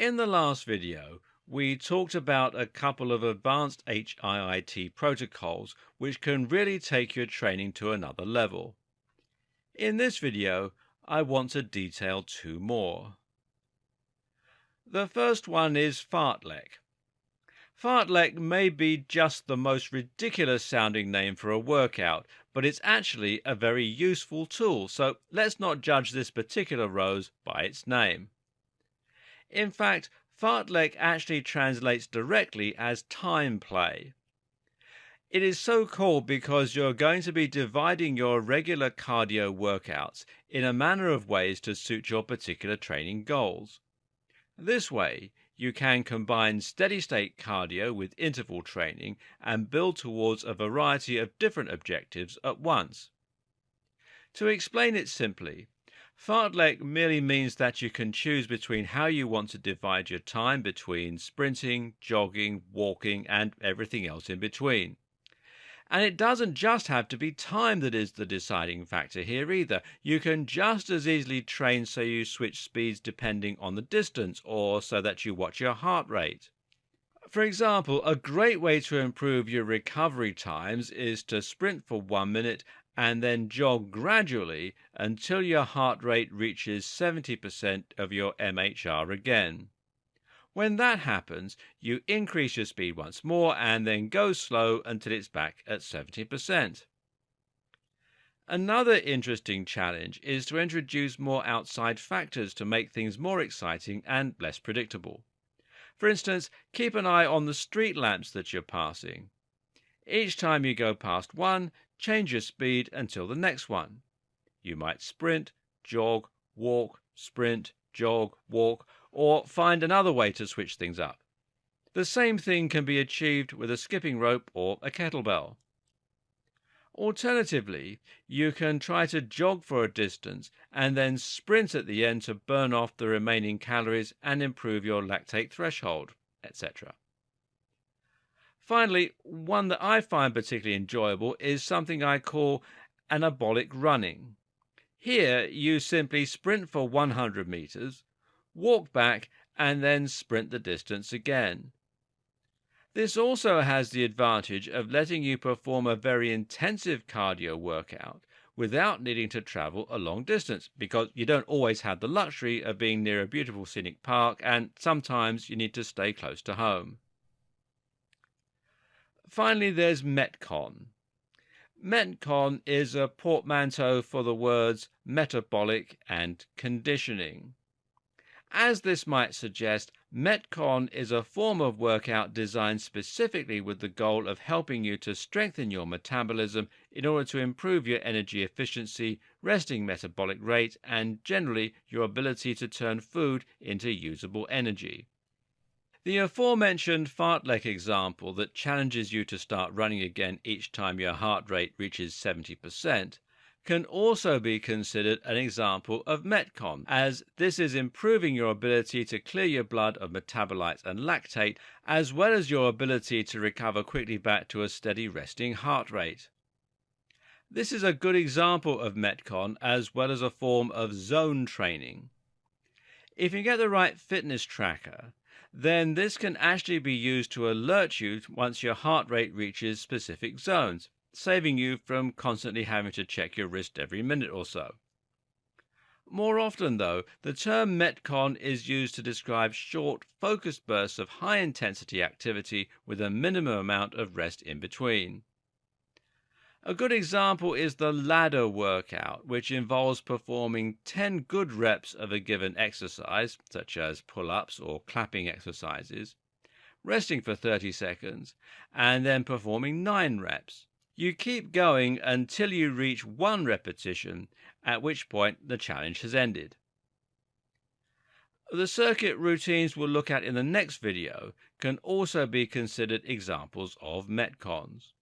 In the last video, we talked about a couple of advanced HIIT protocols which can really take your training to another level. In this video, I want to detail two more. The first one is Fartlek. Fartlek may be just the most ridiculous sounding name for a workout, but it's actually a very useful tool, so let's not judge this particular rose by its name. In fact, Fartlek actually translates directly as time play. It is so called because you're going to be dividing your regular cardio workouts in a manner of ways to suit your particular training goals. This way, you can combine steady-state cardio with interval training and build towards a variety of different objectives at once. To explain it simply, Fartlek merely means that you can choose between how you want to divide your time between sprinting, jogging, walking, and everything else in between. And it doesn't just have to be time that is the deciding factor here either. You can just as easily train so you switch speeds depending on the distance, or so that you watch your heart rate. For example, a great way to improve your recovery times is to sprint for 1 minute and then jog gradually until your heart rate reaches 70% of your MHR again. When that happens, you increase your speed once more and then go slow until it's back at 70%. Another interesting challenge is to introduce more outside factors to make things more exciting and less predictable. For instance, keep an eye on the street lamps that you're passing. Each time you go past one, change your speed until the next one. You might sprint, jog, walk, sprint, jog, walk, or find another way to switch things up. The same thing can be achieved with a skipping rope or a kettlebell. Alternatively, you can try to jog for a distance and then sprint at the end to burn off the remaining calories and improve your lactate threshold, etc. Finally, one that I find particularly enjoyable is something I call anabolic running. Here, you simply sprint for 100 meters, walk back, and then sprint the distance again. This also has the advantage of letting you perform a very intensive cardio workout without needing to travel a long distance, because you don't always have the luxury of being near a beautiful scenic park, and sometimes you need to stay close to home. Finally, there's Metcon. Metcon is a portmanteau for the words metabolic and conditioning. As this might suggest, Metcon is a form of workout designed specifically with the goal of helping you to strengthen your metabolism in order to improve your energy efficiency, resting metabolic rate, and generally your ability to turn food into usable energy. The aforementioned Fartlek example that challenges you to start running again each time your heart rate reaches 70% can also be considered an example of Metcon, as this is improving your ability to clear your blood of metabolites and lactate, as well as your ability to recover quickly back to a steady resting heart rate. This is a good example of Metcon as well as a form of zone training. If you get the right fitness tracker, then this can actually be used to alert you once your heart rate reaches specific zones, saving you from constantly having to check your wrist every minute or so. More often, though, the term Metcon is used to describe short, focused bursts of high-intensity activity with a minimum amount of rest in between. A good example is the ladder workout, which involves performing 10 good reps of a given exercise, such as pull-ups or clapping exercises, resting for 30 seconds, and then performing 9 reps. You keep going until you reach 1 repetition, at which point the challenge has ended. The circuit routines we'll look at in the next video can also be considered examples of Metcons.